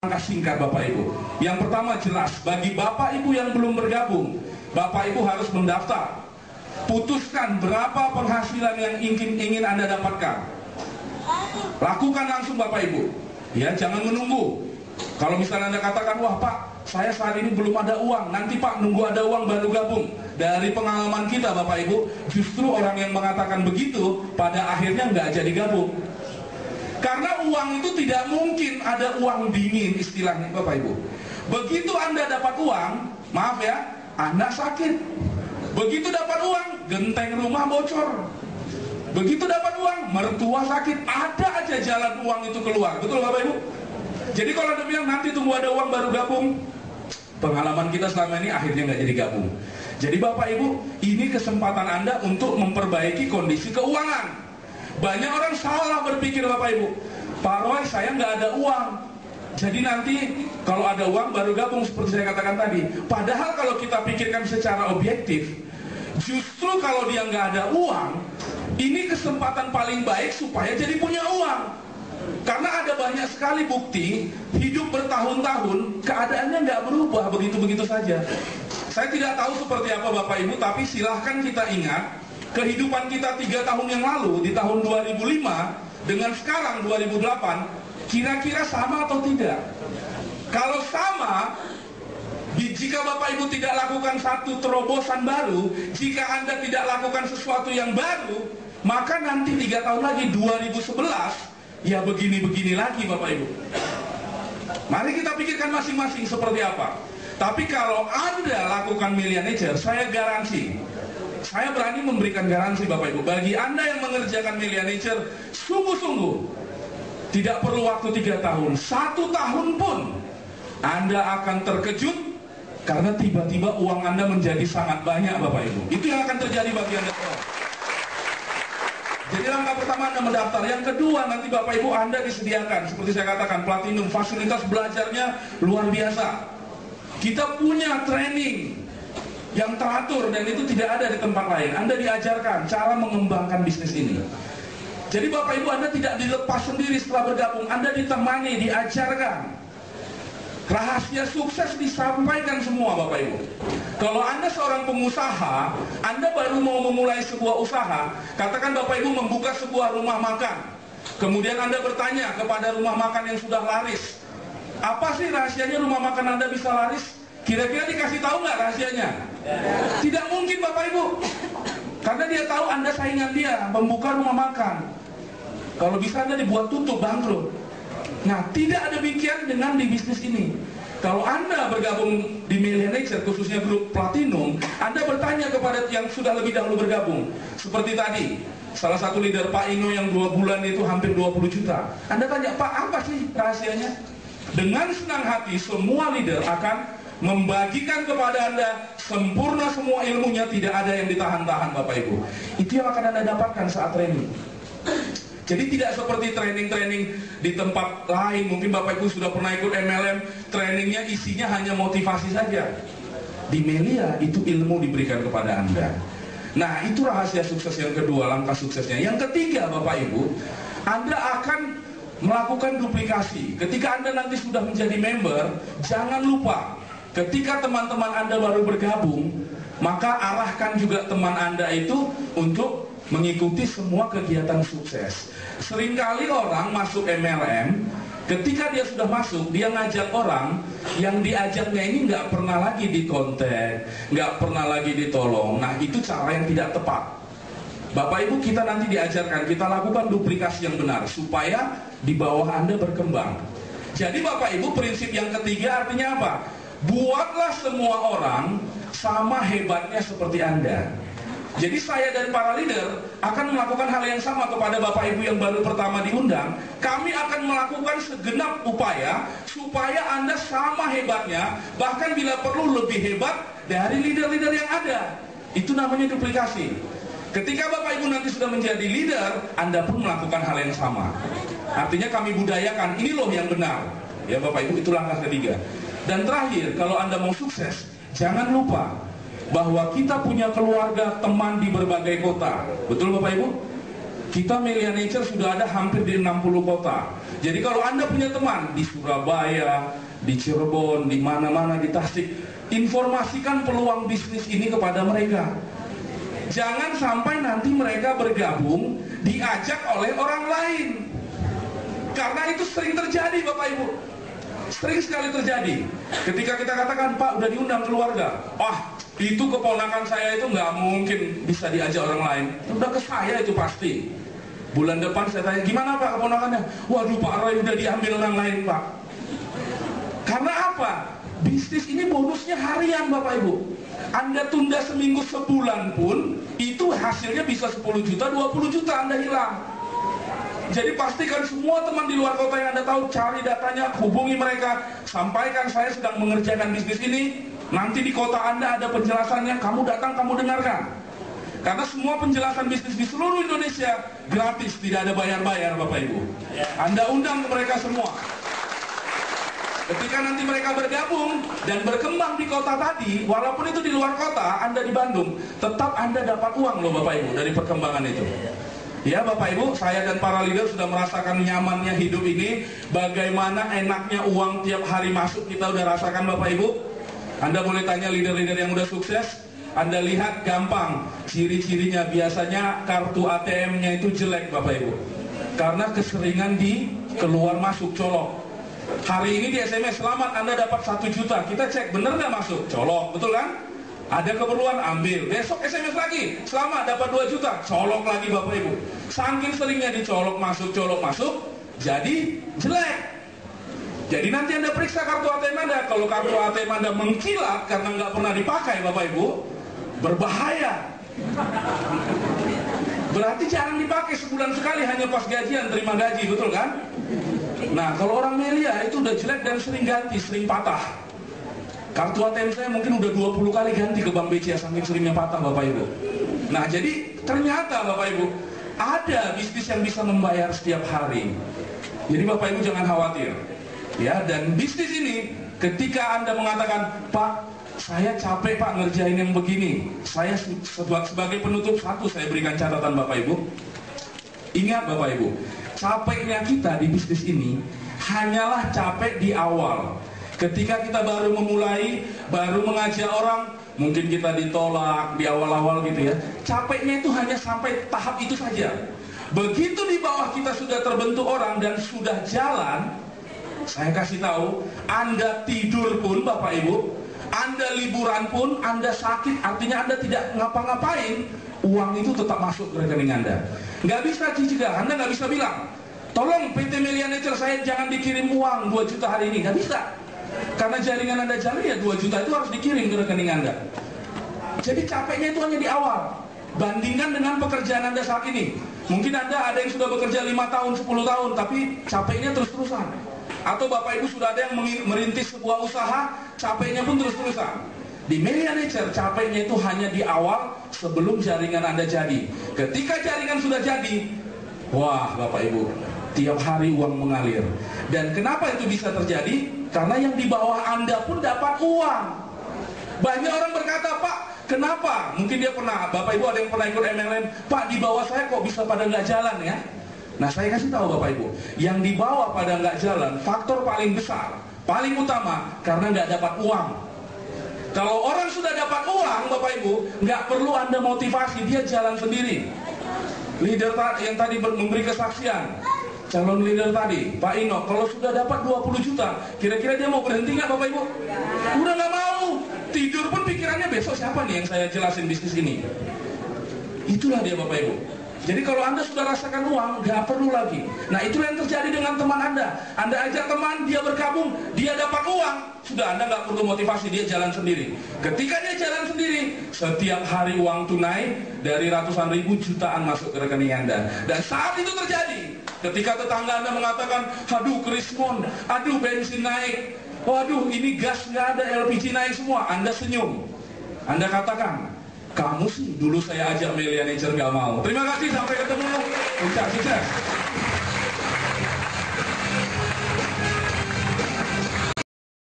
langkah singkat Bapak Ibu. Yang pertama jelas, bagi Bapak Ibu yang belum bergabung, Bapak Ibu harus mendaftar. Putuskan berapa penghasilan yang ingin Anda dapatkan. Lakukan langsung Bapak Ibu. Ya, jangan menunggu. Kalau misalnya Anda katakan, wah Pak, saya saat ini belum ada uang, nanti Pak nunggu ada uang baru gabung. Dari pengalaman kita Bapak Ibu, justru orang yang mengatakan begitu pada akhirnya nggak jadi gabung. Karena uang itu tidak mungkin ada uang dingin istilahnya Bapak Ibu. Begitu Anda dapat uang, maaf ya, Anda sakit. Begitu dapat uang, genteng rumah bocor. Begitu dapat uang, mertua sakit. Ada aja jalan uang itu keluar. Betul Bapak Ibu? Jadi kalau Anda bilang nanti tunggu ada uang baru gabung, pengalaman kita selama ini akhirnya nggak jadi gabung. Jadi Bapak Ibu, ini kesempatan Anda untuk memperbaiki kondisi keuangan. Banyak orang salah berpikir Bapak Ibu, Pak Roy, saya nggak ada uang, jadi nanti kalau ada uang baru gabung seperti saya katakan tadi. Padahal kalau kita pikirkan secara objektif, justru kalau dia nggak ada uang, ini kesempatan paling baik supaya jadi punya uang. Karena ada banyak sekali bukti hidup bertahun-tahun keadaannya nggak berubah begitu-begitu saja. Saya tidak tahu seperti apa Bapak Ibu, tapi silahkan kita ingat kehidupan kita 3 tahun yang lalu di tahun 2005 dengan sekarang 2008, kira-kira sama atau tidak? Kalau sama, jika Bapak Ibu tidak lakukan satu terobosan baru, jika Anda tidak lakukan sesuatu yang baru, maka nanti 3 tahun lagi 2011 ya begini-begini lagi Bapak Ibu. Mari kita pikirkan masing-masing seperti apa. Tapi kalau Anda lakukan Millionaire, saya garansi, saya berani memberikan garansi Bapak Ibu, bagi Anda yang mengerjakan Millionaire sungguh-sungguh, tidak perlu waktu 3 tahun, 1 tahun pun Anda akan terkejut karena tiba-tiba uang Anda menjadi sangat banyak Bapak Ibu. Itu yang akan terjadi bagi Anda semua. Jadi langkah pertama Anda mendaftar. Yang kedua, nanti Bapak Ibu Anda disediakan, seperti saya katakan, platinum, fasilitas belajarnya luar biasa. Kita punya training yang teratur dan itu tidak ada di tempat lain. Anda diajarkan cara mengembangkan bisnis ini. Jadi Bapak Ibu Anda tidak dilepas sendiri setelah bergabung, Anda ditemani, diajarkan. Rahasia sukses disampaikan semua Bapak Ibu. Kalau Anda seorang pengusaha, Anda baru mau memulai sebuah usaha, katakan Bapak Ibu membuka sebuah rumah makan. Kemudian Anda bertanya kepada rumah makan yang sudah laris, apa sih rahasianya rumah makan Anda bisa laris? Kira-kira dikasih tahu nggak rahasianya? Tidak mungkin Bapak Ibu. Karena dia tahu Anda saingan dia, membuka rumah makan. Kalau bisa Anda dibuat tutup, bangkrut. Nah, tidak demikian dengan di bisnis ini. Kalau Anda bergabung di Millionaire, khususnya grup Platinum, Anda bertanya kepada yang sudah lebih dahulu bergabung. Seperti tadi, salah satu leader Pak Ino yang 2 bulan itu hampir 20 juta. Anda tanya, Pak, apa sih rahasianya? Dengan senang hati, semua leader akan membagikan kepada Anda sempurna semua ilmunya, tidak ada yang ditahan-tahan Bapak Ibu. Itu yang akan Anda dapatkan saat training. Jadi tidak seperti training-training di tempat lain. Mungkin Bapak Ibu sudah pernah ikut MLM, trainingnya isinya hanya motivasi saja. Di Melia itu ilmu diberikan kepada Anda. Nah, itu rahasia sukses yang kedua, langkah suksesnya. Yang ketiga Bapak Ibu, Anda akan melakukan duplikasi. Ketika Anda nanti sudah menjadi member, jangan lupa ketika teman-teman Anda baru bergabung, maka arahkan juga teman Anda itu untuk mengikuti semua kegiatan sukses. Seringkali orang masuk MLM, ketika dia sudah masuk, dia ngajak orang, yang diajaknya ini nggak pernah lagi dikontak, nggak pernah lagi ditolong. Nah, itu cara yang tidak tepat. Bapak Ibu, kita nanti diajarkan, kita lakukan duplikasi yang benar, supaya di bawah Anda berkembang. Jadi Bapak Ibu, prinsip yang ketiga artinya apa? Buatlah semua orang sama hebatnya seperti Anda. Jadi saya dan para leader akan melakukan hal yang sama kepada Bapak Ibu yang baru pertama diundang. Kami akan melakukan segenap upaya supaya Anda sama hebatnya, bahkan bila perlu lebih hebat dari leader-leader yang ada. Itu namanya duplikasi. Ketika Bapak Ibu nanti sudah menjadi leader, Anda pun melakukan hal yang sama. Artinya kami budayakan, ini loh yang benar. Ya Bapak Ibu, itu langkah ketiga. Dan terakhir, kalau Anda mau sukses, jangan lupa bahwa kita punya keluarga, teman di berbagai kota. Betul Bapak Ibu? Kita Melia Nature sudah ada hampir di 60 kota. Jadi kalau Anda punya teman di Surabaya, di Cirebon, di mana-mana, di Tasik, informasikan peluang bisnis ini kepada mereka. Jangan sampai nanti mereka bergabung diajak oleh orang lain. Karena itu sering terjadi Bapak Ibu. Sering sekali terjadi. Ketika kita katakan, Pak udah diundang keluarga. Itu keponakan saya itu nggak mungkin bisa diajak orang lain. Udah ke saya itu pasti. Bulan depan saya tanya, gimana Pak keponakannya? Waduh Pak Roy udah diambil orang lain Pak. Karena apa? Bisnis ini bonusnya harian Bapak Ibu. Anda tunda seminggu sebulan pun, itu hasilnya bisa 10 juta, 20 juta Anda hilang. Jadi pastikan semua teman di luar kota yang Anda tahu, cari datanya, hubungi mereka, sampaikan saya sedang mengerjakan bisnis ini. Nanti di kota Anda ada penjelasannya, kamu datang, kamu dengarkan. Karena semua penjelasan bisnis di seluruh Indonesia gratis, tidak ada bayar-bayar Bapak Ibu. Anda undang ke mereka semua. Ketika nanti mereka bergabung dan berkembang di kota tadi, walaupun itu di luar kota, Anda di Bandung, tetap Anda dapat uang loh Bapak Ibu dari perkembangan itu. Ya Bapak Ibu, saya dan para leader sudah merasakan nyamannya hidup ini. Bagaimana enaknya uang tiap hari masuk, kita udah rasakan Bapak Ibu. Anda boleh tanya leader-leader yang udah sukses. Anda lihat gampang, ciri-cirinya biasanya kartu ATM-nya itu jelek Bapak Ibu. Karena keseringan di keluar masuk colok. Hari ini di SMS, selamat Anda dapat 1 juta. Kita cek bener nggak masuk? Colok, betul kan? Ada keperluan, ambil. Besok SMS lagi, selamat dapat 2 juta. Colok lagi Bapak Ibu. Saking seringnya dicolok masuk, jadi jelek. Jadi nanti Anda periksa kartu ATM Anda. Kalau kartu ATM Anda mengkilat karena nggak pernah dipakai Bapak Ibu, berbahaya. Berarti jarang dipakai, sebulan sekali, hanya pas gajian, terima gaji, betul kan? Nah kalau orang Melia itu udah jelek dan sering ganti, sering patah. Kartu ATM saya mungkin udah 20 kali ganti ke Bank BCA, saking seringnya patah Bapak Ibu. Nah jadi ternyata Bapak Ibu, ada bisnis yang bisa membayar setiap hari. Jadi Bapak Ibu jangan khawatir. Ya, dan bisnis ini ketika Anda mengatakan, Pak, saya capek Pak ngerjain yang begini. Saya sebagai penutup satu saya berikan catatan Bapak Ibu. Ingat Bapak Ibu, capeknya kita di bisnis ini hanyalah capek di awal. Ketika kita baru memulai, baru mengajak orang, mungkin kita ditolak di awal-awal gitu ya. Capeknya itu hanya sampai tahap itu saja. Begitu di bawah kita sudah terbentuk orang dan sudah jalan, saya kasih tahu, Anda tidur pun Bapak Ibu, Anda liburan pun, Anda sakit, artinya Anda tidak ngapa-ngapain, uang itu tetap masuk ke rekening Anda. Nggak bisa cicil, Anda nggak bisa bilang, tolong PT Melia Nature saya jangan dikirim uang 2 juta hari ini, nggak bisa. Karena jaringan Anda jalan ya 2 juta itu harus dikirim ke rekening Anda. Jadi capeknya itu hanya di awal. Bandingkan dengan pekerjaan Anda saat ini. Mungkin Anda ada yang sudah bekerja 5 tahun, 10 tahun, tapi capeknya terus-terusan. Atau Bapak Ibu sudah ada yang merintis sebuah usaha, capeknya pun terus-terusan. Di Melia Nature, capeknya itu hanya di awal sebelum jaringan Anda jadi. Ketika jaringan sudah jadi, wah Bapak Ibu, tiap hari uang mengalir. Dan kenapa itu bisa terjadi? Karena yang di bawah Anda pun dapat uang. Banyak orang berkata, Pak, kenapa? Mungkin dia pernah, Bapak Ibu ada yang pernah ikut MLM, Pak di bawah saya kok bisa pada nggak jalan ya? Nah saya kasih tahu Bapak Ibu, yang di bawah pada nggak jalan, faktor paling besar, paling utama, karena nggak dapat uang. Kalau orang sudah dapat uang Bapak Ibu, nggak perlu Anda motivasi, dia jalan sendiri. Leader yang tadi memberi kesaksian, calon leader tadi, Pak Ino, kalau sudah dapat 20 juta, kira-kira dia mau berhenti nggak Bapak Ibu? Udah nggak mau, tidur pun pikirannya besok siapa nih yang saya jelasin bisnis ini. Itulah dia Bapak Ibu. Jadi kalau Anda sudah rasakan uang, nggak perlu lagi. Nah itulah yang terjadi dengan teman Anda. Anda ajak teman, dia bergabung, dia dapat uang, sudah Anda nggak perlu motivasi, dia jalan sendiri. Ketika dia jalan sendiri, setiap hari uang tunai dari ratusan ribu jutaan masuk ke rekening Anda. Dan saat itu terjadi, ketika tetangga Anda mengatakan, aduh Krismon, aduh bensin naik, waduh ini gas nggak ada, LPG naik semua, Anda senyum. Anda katakan, kamu sih dulu saya ajak Melia Nature nggak mau. Terima kasih, sampai ketemu. Puncak sukses.